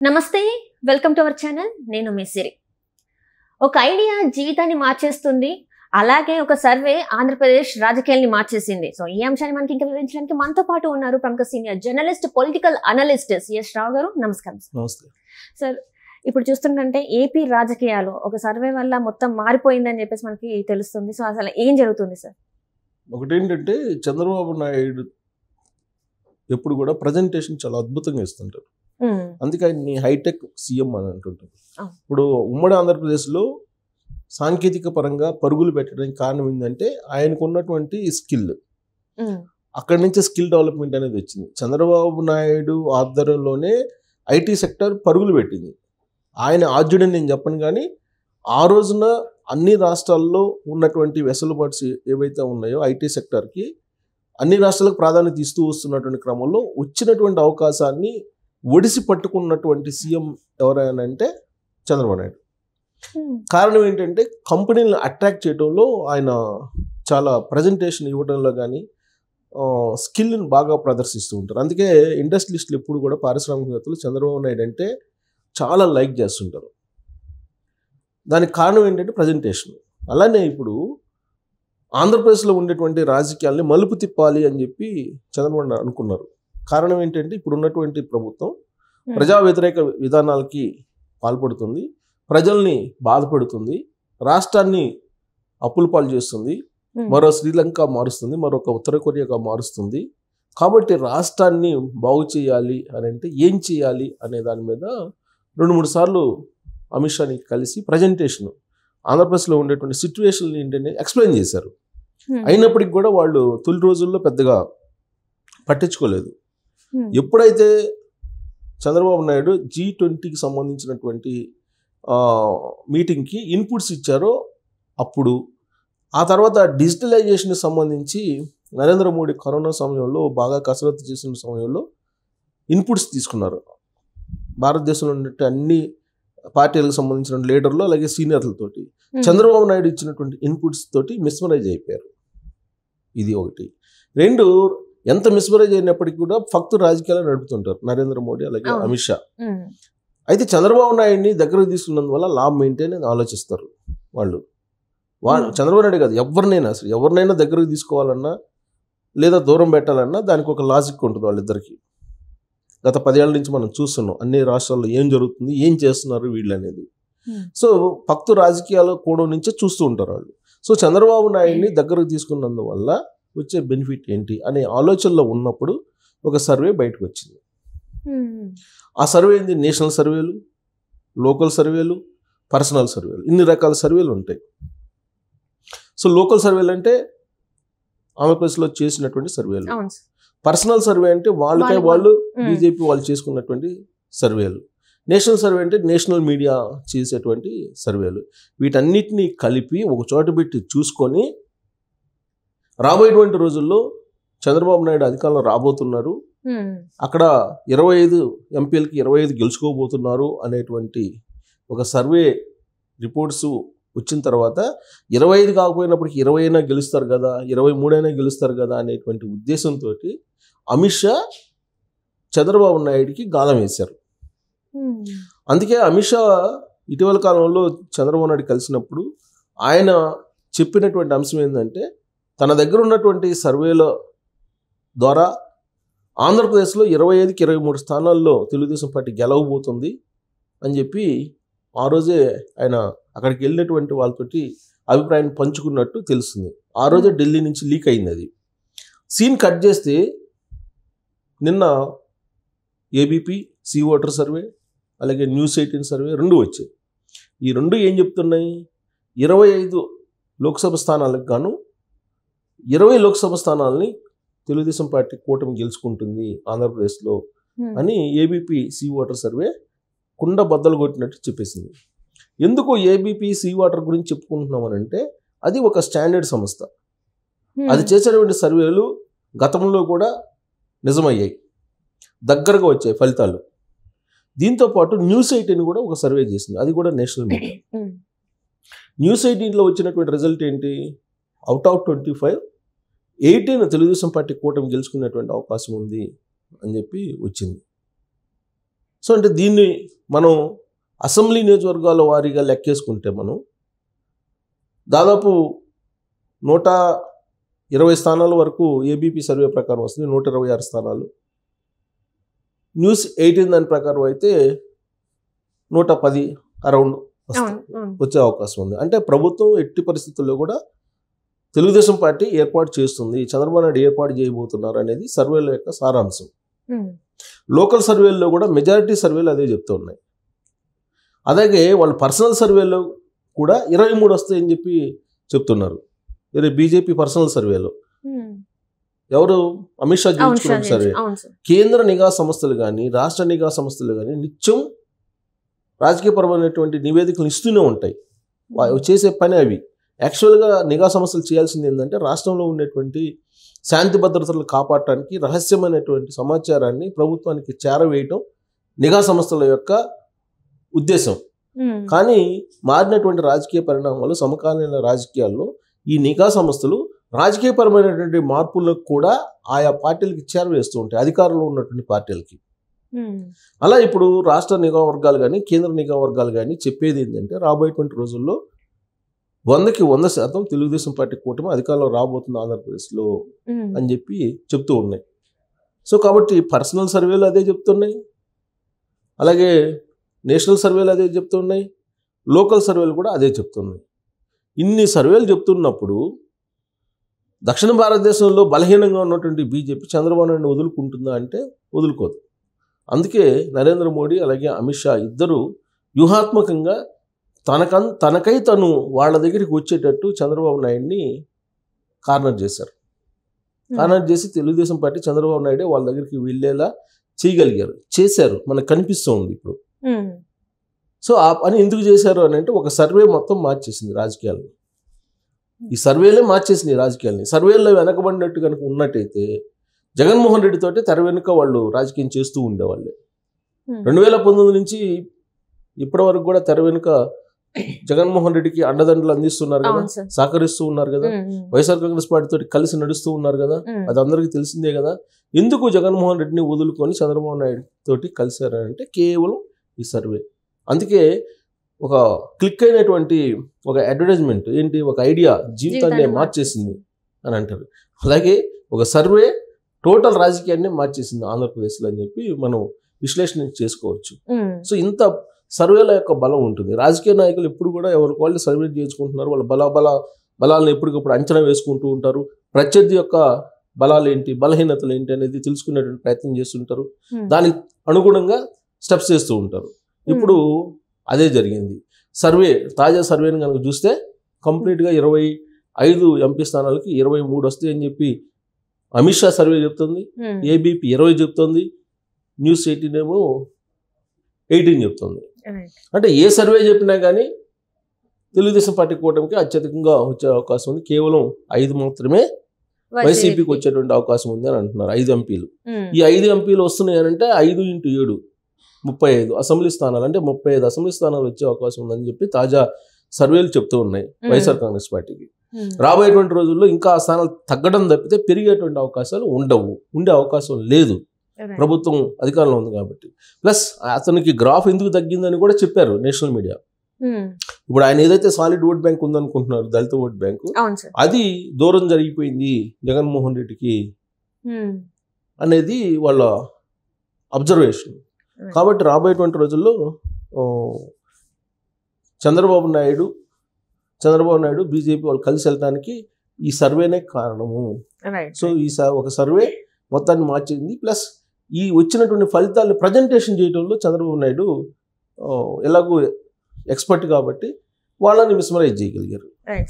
నమస్తే, welcome to our channel. నేను మీ సిరి. ఒక ఐడియా జీవితాన్ని మార్చేస్తుంది, అలాగే ఒక సర్వే ఆంధ్రప్రదేశ్ రాజకీయాల్ని మార్చేసింది. సో ఈ అంశాన్ని మనకి ఇంకా వివరించడానికి మనతో పాటు ఉన్నారు ప్రముఖ senior journalist, political analyst CS Rao గారు. నమస్కారం నమస్తే సార్. ఇప్పుడు చూస్తుంటే ఏపీ రాజకీయాలు ఒక సర్వే వల్ల మొత్తం మారిపోయిందని చెప్పేసి మనకి తెలుస్తుంది. సో అసలు ఏం జరుగుతుంది సార్? ఒకటేంటంటే చంద్రబాబు నాయుడు ఎప్పుడు కూడా ప్రజెంటేషన్ చాలా అద్భుతంగా ఇస్తుంటారు. అందుకే ఆయన్ని హైటెక్ సీఎం అని అంటుంటారు. ఇప్పుడు ఉమ్మడి ఆంధ్రప్రదేశ్లో సాంకేతిక పరంగా పరుగులు పెట్టడానికి కారణం ఏంటంటే ఆయనకు ఉన్నటువంటి స్కిల్. అక్కడి నుంచి స్కిల్ డెవలప్మెంట్ అనేది వచ్చింది. చంద్రబాబు నాయుడు ఆధ్వర్యంలోనే ఐటీ సెక్టర్ పరుగులు పెట్టింది. ఆయన ఆద్యుడని నేను చెప్పను, కానీ ఆ రోజున అన్ని రాష్ట్రాల్లో ఉన్నటువంటి వెసులుబాటు ఏవైతే ఉన్నాయో ఐటీ సెక్టర్కి అన్ని రాష్ట్రాలకు ప్రాధాన్యత ఇస్తూ వస్తున్నటువంటి క్రమంలో వచ్చినటువంటి అవకాశాన్ని ఒడిసి పట్టుకున్నటువంటి సీఎం ఎవరైనా అంటే చంద్రబాబు నాయుడు. కారణం ఏంటంటే కంపెనీలను అట్రాక్ట్ చేయడంలో ఆయన చాలా ప్రజెంటేషన్ ఇవ్వడంలో కానీ స్కిల్ని బాగా ప్రదర్శిస్తూ ఉంటారు. అందుకే ఇండస్ట్రియలిస్టులు ఎప్పుడు కూడా పారిశ్రామికవేత్తలు చంద్రబాబు నాయుడు అంటే చాలా లైక్ చేస్తుంటారు. దానికి కారణం ఏంటంటే ప్రజెంటేషన్. అలానే ఇప్పుడు ఆంధ్రప్రదేశ్లో ఉండేటువంటి రాజకీయాల్ని మలుపు తిప్పాలి అని చెప్పి చంద్రబాబు నాయుడు అనుకున్నారు. కారణం ఏంటంటే ఇప్పుడు ఉన్నటువంటి ప్రభుత్వం ప్రజా వ్యతిరేక విధానాలకి పాల్పడుతుంది, ప్రజల్ని బాధపడుతుంది, రాష్ట్రాన్ని అప్పుల పాలు చేస్తుంది, మరో శ్రీలంక మారుస్తుంది, మరొక ఉత్తర కొరియాగా మారుస్తుంది. కాబట్టి రాష్ట్రాన్ని బాగు చేయాలి అని అంటే ఏం చేయాలి అనే దాని మీద 2-3 సార్లు అమిత్ షాని కలిసి ప్రజెంటేషన్ ఆంధ్రప్రదేశ్లో ఉండేటువంటి సిచ్యువేషన్ ఏంటంటే ఎక్స్ప్లెయిన్ చేశారు. అయినప్పటికీ కూడా వాళ్ళు తొలి రోజుల్లో పెద్దగా పట్టించుకోలేదు. ఎప్పుడైతే చంద్రబాబు నాయుడు G20కి సంబంధించినటువంటి మీటింగ్కి ఇన్పుట్స్ ఇచ్చారో అప్పుడు, ఆ తర్వాత డిజిటలైజేషన్కి సంబంధించి నరేంద్ర మోడీ కరోనా సమయంలో బాగా కసరత్తు చేసిన సమయంలో ఇన్పుట్స్ తీసుకున్నారు. భారతదేశంలో ఉండే అన్ని పార్టీలకు సంబంధించిన లీడర్లు అలాగే సీనియర్లతోటి చంద్రబాబు నాయుడు ఇచ్చినటువంటి ఇన్పుట్స్ తోటి మిస్మరైజ్ అయిపోయారు. ఇది ఒకటి. 2, ఎంత మిస్మరైజ్ అయినప్పటికీ కూడా ఫక్తు రాజకీయాలు నడుపుతుంటారు నరేంద్ర మోడీ అలాగే అమిత్ షా. అయితే చంద్రబాబు నాయుడిని దగ్గరకు తీసుకున్నందువల్ల లాభం ఏంటి అని ఆలోచిస్తారు వాళ్ళు. చంద్రబాబు నాయుడు కాదు, ఎవరినైనా దగ్గరకు తీసుకోవాలన్నా లేదా దూరం పెట్టాలన్నా దానికి ఒక లాజిక్ ఉంటుంది వాళ్ళిద్దరికి. గత 10 ఏళ్ల నుంచి మనం చూస్తున్నాం అన్ని రాష్ట్రాల్లో ఏం జరుగుతుంది, ఏం చేస్తున్నారు వీళ్ళు అనేది. సో ఫక్తు రాజకీయాల కోణం నుంచే చూస్తూ ఉంటారు వాళ్ళు. సో చంద్రబాబు నాయుడిని దగ్గరకు తీసుకున్నందువల్ల వచ్చే బెనిఫిట్ ఏంటి అనే ఆలోచనలో ఉన్నప్పుడు ఒక సర్వే బయటకు వచ్చింది. ఆ సర్వే ఏంది? నేషనల్ సర్వేలు, లోకల్ సర్వేలు, పర్సనల్ సర్వేలు, ఇన్ని రకాల సర్వేలు ఉంటాయి. సో లోకల్ సర్వేలు అంటే ఆంధ్రప్రదేశ్లో చేసినటువంటి సర్వేలు. పర్సనల్ సర్వే అంటే వాళ్ళు బీజేపీ వాళ్ళు చేసుకున్నటువంటి సర్వేలు. నేషనల్ సర్వే అంటే నేషనల్ మీడియా చేసేటువంటి సర్వేలు. వీటన్నిటినీ కలిపి ఒక చోట పెట్టి చూసుకొని రాబోయేటువంటి రోజుల్లో చంద్రబాబు నాయుడు అధికారంలో రాబోతున్నారు, అక్కడ 25 ఎంపీలకి 25 గెలుచుకోబోతున్నారు అనేటువంటి ఒక సర్వే రిపోర్ట్స్ వచ్చిన తర్వాత 25 కాకపోయినప్పటికీ 20 అయినా గెలుస్తారు కదా, 23 అయినా గెలుస్తారు కదా అనేటువంటి ఉద్దేశంతో అమిత్ షా చంద్రబాబు నాయుడికి గాలం వేశారు. అందుకే అమిత్ షా ఇటీవల కాలంలో చంద్రబాబు నాయుడు కలిసినప్పుడు ఆయన చెప్పినటువంటి అంశం ఏంటంటే తన దగ్గర ఉన్నటువంటి సర్వేల ద్వారా ఆంధ్రప్రదేశ్లో 25కి 23 స్థానాల్లో తెలుగుదేశం పార్టీ గెలవబోతుంది అని చెప్పి ఆ రోజే ఆయన అక్కడికి వెళ్ళినటువంటి వాళ్ళతోటి అభిప్రాయాన్ని పంచుకున్నట్టు తెలుస్తుంది. ఆ రోజే ఢిల్లీ నుంచి లీక్ అయింది. అది సీన్ కట్ చేస్తే నిన్న ఏబీపీ సీ ఓటర్ సర్వే అలాగే News18 సర్వే 2 వచ్చాయి. ఈ 2 ఏం చెప్తున్నాయి? 25 లోక్సభ స్థానాలకు గాను 20 లోక్సభ స్థానాలని తెలుగుదేశం పార్టీ కూటమి గెలుచుకుంటుంది ఆంధ్రప్రదేశ్లో అని ఏబీపీ సీ ఓటర్ సర్వే కుండ బద్దలు కొట్టినట్టు చెప్పేసింది. ఎందుకు ఏబీపీ సీ వాటర్ గురించి చెప్పుకుంటున్నామనంటే అది ఒక స్టాండర్డ్ సంస్థ. అది చేసేటువంటి సర్వేలు గతంలో కూడా నిజమయ్యాయి, దగ్గరగా వచ్చాయి ఫలితాలు. దీంతోపాటు News18 కూడా ఒక సర్వే చేసింది, అది కూడా నేషనల్ మీడియా. News18లో వచ్చినటువంటి రిజల్ట్ ఏంటి? అవుట్ ఆఫ్ 25 18 తెలుగుదేశం పార్టీ కూటమి గెలుచుకునేటువంటి అవకాశం ఉంది అని చెప్పి వచ్చింది. సో అంటే దీన్ని మనం అసెంబ్లీ నియోజకవర్గాల వారీగా లెక్కేసుకుంటే మనం దాదాపు 120 స్థానాల వరకు ఏబీపీ సర్వే ప్రకారం వస్తుంది, 126 స్థానాలు. న్యూస్ 18 దాని ప్రకారం అయితే 110 అరౌండ్ వచ్చే అవకాశం ఉంది. అంటే ప్రభుత్వం ఎట్టి పరిస్థితుల్లో కూడా తెలుగుదేశం పార్టీ ఏర్పాటు చేస్తుంది, చంద్రబాబు నాయుడు ఏర్పాటు చేయబోతున్నారు అనేది సర్వేల యొక్క సారాంశం. లోకల్ సర్వేల్లో కూడా మెజారిటీ సర్వేలు అదే చెప్తూ ఉన్నాయి. అలాగే వాళ్ళు పర్సనల్ సర్వేలో కూడా 23 వస్తాయని చెప్పి చెప్తున్నారు. వేరే బీజేపీ పర్సనల్ సర్వేలో ఎవరు అమిత్ షా చేయించుకున్న సర్వే. కేంద్ర నిఘా సంస్థలు కానీ రాష్ట్ర నిఘా సంస్థలు కానీ నిత్యం రాజకీయపరమైనటువంటి నివేదికలు ఇస్తూనే ఉంటాయి. చేసే పని అవి. యాక్చువల్గా నిఘా సంస్థలు చేయాల్సింది ఏంటంటే రాష్ట్రంలో ఉండేటువంటి శాంతి భద్రతలు కాపాడటానికి రహస్యమైనటువంటి సమాచారాన్ని ప్రభుత్వానికి చేరవేయటం నిఘా సంస్థల యొక్క ఉద్దేశం. కానీ మారినటువంటి రాజకీయ పరిణామాలు, సమకాలీన రాజకీయాల్లో ఈ నిఘా సంస్థలు రాజకీయపరమైనటువంటి మార్పులకు కూడా ఆయా పార్టీలకి చేరవేస్తూ ఉంటాయి, అధికారంలో ఉన్నటువంటి పార్టీలకి. అలా ఇప్పుడు రాష్ట్ర నిఘా వర్గాలు కానీ కేంద్ర నిఘా వర్గాలు కానీ చెప్పేది ఏంటంటే రాబోయేటువంటి రోజుల్లో 100కి 100% తెలుగుదేశం పార్టీ కూటమి అధికారంలో రాబోతుంది ఆంధ్రప్రదేశ్లో అని చెప్పి చెప్తూ ఉన్నాయి. సో కాబట్టి పర్సనల్ సర్వేలు అదే చెప్తున్నాయి, అలాగే నేషనల్ సర్వేలు అదే చెప్తున్నాయి, లోకల్ సర్వేలు కూడా అదే చెప్తున్నాయి. ఇన్ని సర్వేలు చెప్తున్నప్పుడు దక్షిణ భారతదేశంలో బలహీనంగా ఉన్నటువంటి బీజేపీ చంద్రబాబు నాయుడు వదులుకుంటుందా అంటే వదులుకోదు. అందుకే నరేంద్ర మోడీ అలాగే అమిత్ షా ఇద్దరు వ్యూహాత్మకంగా తనకై తను వాళ్ళ దగ్గరికి వచ్చేటట్టు చంద్రబాబు నాయుడిని కార్నర్ చేశారు. కార్నర్ చేసి తెలుగుదేశం పార్టీ చంద్రబాబు నాయుడే వాళ్ళ దగ్గరికి వెళ్ళేలా చేశారు. మనకు కనిపిస్తూ ఉంది ఇప్పుడు. సో ఆ పని ఎందుకు చేశారు అని అంటే ఒక సర్వే మొత్తం మార్చేసింది రాజకీయాలను. ఈ సర్వేలే మార్చేసింది రాజకీయాలని. సర్వేల్లో వెనకబడినట్టు కనుక ఉన్నట్టయితే జగన్మోహన్ రెడ్డి తోటి తెర వెనుక వాళ్ళు రాజకీయం చేస్తూ ఉండేవాళ్ళే. 2019 నుంచి ఇప్పటి వరకు కూడా తెర వెనుక జగన్మోహన్ రెడ్డికి అండదండలు అందిస్తున్నారు కదా, సహకరిస్తూ ఉన్నారు కదా, వైఎస్ఆర్ కాంగ్రెస్ పార్టీ తోటి కలిసి నడుస్తూ ఉన్నారు కదా, అది అందరికీ తెలిసిందే కదా. ఎందుకు జగన్మోహన్ రెడ్డిని వదులుకొని చంద్రబాబు నాయుడు తోటి కలిశారంటే కేవలం ఈ సర్వే. అందుకే ఒక క్లిక్ అయినటువంటి ఒక అడ్వర్టైజ్మెంట్ ఏంటి, ఒక ఐడియా జీవితాన్ని మార్చేసింది అని అంటారు. అలాగే ఒక సర్వే టోటల్ రాజకీయాన్ని మార్చేసింది ఆంధ్రప్రదేశ్లో అని చెప్పి మనం విశ్లేషణ చేసుకోవచ్చు. సో ఇంత సర్వేల యొక్క బలం ఉంటుంది. రాజకీయ నాయకులు ఎప్పుడు కూడా ఎవరికి వాళ్ళు సర్వే చేసుకుంటున్నారు, వాళ్ళ బలాలను ఎప్పటికప్పుడు అంచనా వేసుకుంటూ ఉంటారు. ప్రత్యర్థి యొక్క బలాలు ఏంటి, బలహీనతలు ఏంటి అనేది తెలుసుకునేటువంటి ప్రయత్నం చేస్తుంటారు. దానికి అనుగుణంగా స్టెప్స్ చేస్తూ ఉంటారు. ఇప్పుడు అదే జరిగింది. తాజా సర్వేని కనుక చూస్తే కంప్లీట్గా 25 ఎంపీ స్థానాలకి 23 వస్తాయని చెప్పి అమిత్ షా సర్వే చెప్తుంది. ఏబీపీ 20 చెప్తుంది, న్యూస్ 18 ఏమో 18 చెప్తుంది. అంటే ఏ సర్వే చెప్పినా కానీ తెలుగుదేశం పార్టీ కూటమికి అత్యధికంగా వచ్చే అవకాశం ఉంది. కేవలం 5 మాత్రమే వైసీపీకి వచ్చేటువంటి అవకాశం ఉంది అని అంటున్నారు. 5 ఎంపీలు. ఈ 5 ఎంపీలు వస్తున్నాయి అని అంటే 5 × 7 35 అసెంబ్లీ స్థానాలు, అంటే 35 అసెంబ్లీ స్థానాలు వచ్చే అవకాశం ఉందని చెప్పి తాజా సర్వేలు చెప్తూ ఉన్నాయి వైఎస్ఆర్ కాంగ్రెస్ పార్టీకి. రాబోయేటువంటి రోజుల్లో ఇంకా ఆ స్థానాలు తగ్గడం తప్పితే పెరిగేటువంటి అవకాశాలు ఉండే అవకాశం లేదు, ప్రభుత్వం అధికారంలో ఉంది కాబట్టి. ప్లస్ అతనికి గ్రాఫ్ ఎందుకు తగ్గిందని కూడా చెప్పారు నేషనల్ మీడియా. ఇప్పుడు ఆయన ఏదైతే సాలిడ్ ఓట్ బ్యాంక్ ఉందనుకుంటున్నారు, దళిత ఓట్ బ్యాంకు, అది దూరం జరిగిపోయింది జగన్మోహన్ రెడ్డికి అనేది వాళ్ళ అబ్జర్వేషన్. కాబట్టి రాబోయేటువంటి రోజుల్లో చంద్రబాబు నాయుడు బీజేపీ వాళ్ళు కలిసి వెళ్ళడానికి ఈ సర్వేనే కారణము. సో ఈ ఒక సర్వే మొత్తాన్ని మార్చింది. ప్లస్ ఈ వచ్చినటువంటి ఫలితాలను ప్రజెంటేషన్ చేయడంలో చంద్రబాబు నాయుడు ఎలాగో ఎక్స్పర్ట్ కాబట్టి వాళ్ళని మిస్మరైజ్ చేయగలిగారు.